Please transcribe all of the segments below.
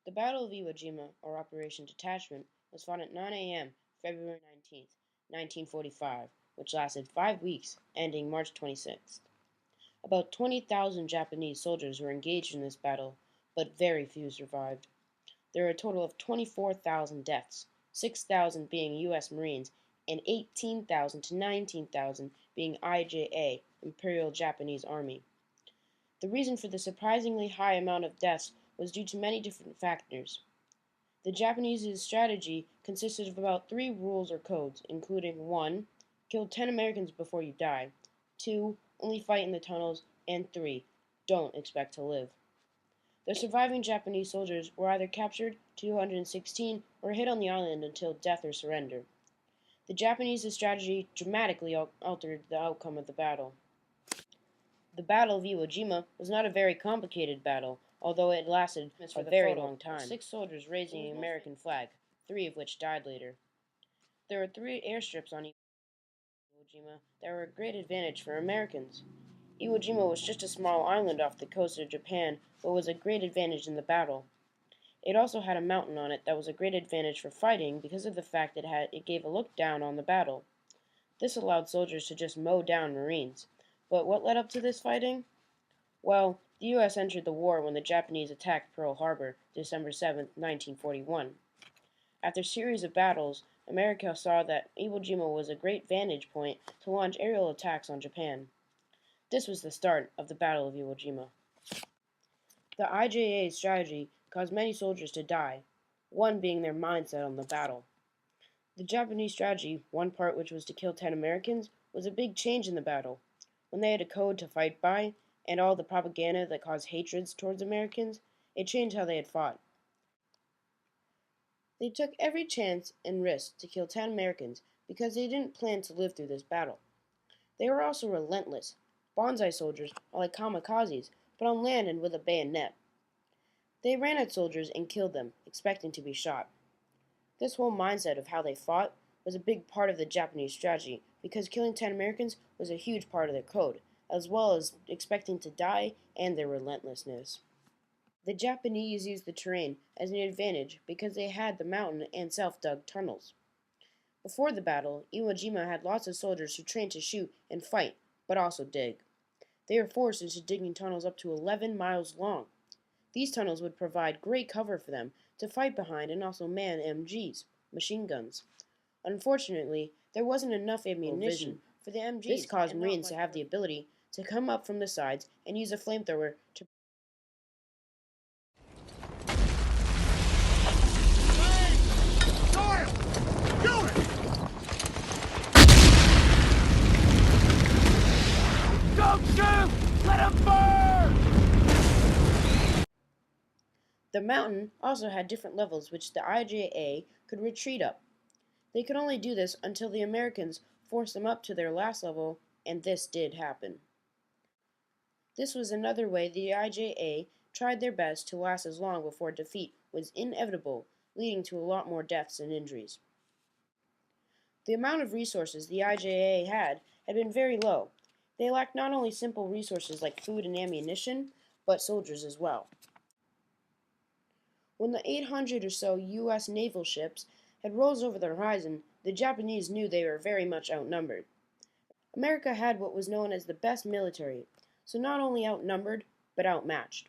The Battle of Iwo Jima, or Operation Detachment, was fought at 9 a.m. February 19th, 1945, which lasted 5 weeks, ending March 26th. About 20,000 Japanese soldiers were engaged in this battle, but very few survived. There were a total of 24,000 deaths, 6,000 being U.S. Marines, and 18,000 to 19,000 being IJA, Imperial Japanese Army. The reason for the surprisingly high amount of deaths was due to many different factors. The Japanese strategy consisted of about 3 rules or codes, including 1. Kill 10 Americans before you die, 2. Only fight in the tunnels, and 3. Don't expect to live. The surviving Japanese soldiers were either captured, 216, or hid on the island until death or surrender. The Japanese strategy dramatically altered the outcome of the battle. The Battle of Iwo Jima was not a very complicated battle, although it lasted a very long time. 6 soldiers raising an American flag, 3 of which died later. There were 3 airstrips on Iwo Jima that were a great advantage for Americans. Iwo Jima was just a small island off the coast of Japan, but was a great advantage in the battle. It also had a mountain on it that was a great advantage for fighting because of the fact that it gave a look down on the battle. This allowed soldiers to just mow down Marines. But what led up to this fighting? Well, the U.S. entered the war when the Japanese attacked Pearl Harbor, December 7, 1941. After a series of battles, America saw that Iwo Jima was a great vantage point to launch aerial attacks on Japan. This was the start of the Battle of Iwo Jima. The IJA's strategy caused many soldiers to die, one being their mindset on the battle. The Japanese strategy, one part which was to kill 10 Americans, was a big change in the battle. When they had a code to fight by, and all the propaganda that caused hatreds towards Americans, it changed how they had fought. They took every chance and risk to kill 10 Americans because they didn't plan to live through this battle. They were also relentless. Bonsai soldiers are like kamikazes, but on land and with a bayonet. They ran at soldiers and killed them, expecting to be shot. This whole mindset of how they fought was a big part of the Japanese strategy because killing 10 Americans was a huge part of their code, as well as expecting to die and their relentlessness. The Japanese used the terrain as an advantage because they had the mountain and self-dug tunnels. Before the battle, Iwo Jima had lots of soldiers who trained to shoot and fight, but also dig. They were forced into digging tunnels up to 11 miles long. These tunnels would provide great cover for them to fight behind and also man MGs, machine guns. Unfortunately, there wasn't enough ammunition for the MGs. This caused Marines to have the ability to come up from the sides and use a flamethrower to Don't shoot! Let him burn! The mountain also had different levels which the IJA could retreat up. They could only do this until the Americans forced them up to their last level, and this did happen. This was another way the IJA tried their best to last as long before defeat was inevitable, leading to a lot more deaths and injuries. The amount of resources the IJA had been very low. They lacked not only simple resources like food and ammunition, but soldiers as well. When the 800 or so U.S. naval ships had rose over the horizon, the Japanese knew they were very much outnumbered. America had what was known as the best military, so not only outnumbered, but outmatched.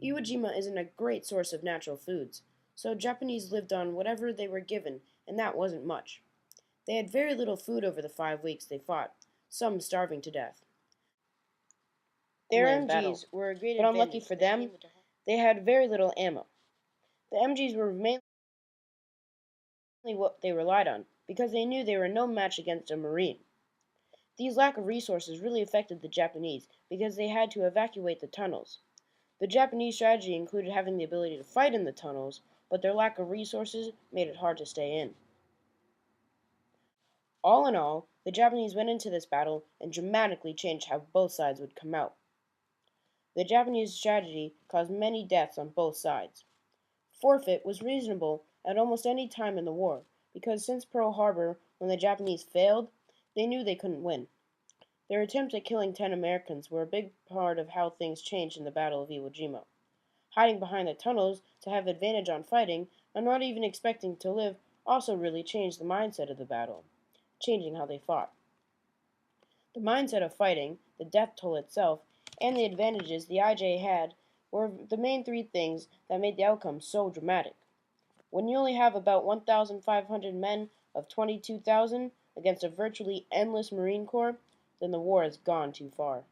Iwo Jima isn't a great source of natural foods, so Japanese lived on whatever they were given, and that wasn't much. They had very little food over the 5 weeks they fought, some starving to death. Their MGs were a great advantage, but unlucky for them, they had very little ammo. The MGs were mainly what they relied on, because they knew they were no match against a Marine. These lack of resources really affected the Japanese, because they had to evacuate the tunnels. The Japanese strategy included having the ability to fight in the tunnels, but their lack of resources made it hard to stay in. All in all, the Japanese went into this battle and dramatically changed how both sides would come out. The Japanese strategy caused many deaths on both sides. Forfeit was reasonable at almost any time in the war, because since Pearl Harbor, when the Japanese failed, they knew they couldn't win. Their attempts at killing 10 Americans were a big part of how things changed in the Battle of Iwo Jima. hiding behind the tunnels to have advantage on fighting, and not even expecting to live also really changed the mindset of the battle, changing how they fought. The mindset of fighting, the death toll itself, and the advantages the IJ had were the main three things that made the outcome so dramatic. When you only have about 1,500 men of 22,000 against a virtually endless Marine Corps, then the war has gone too far.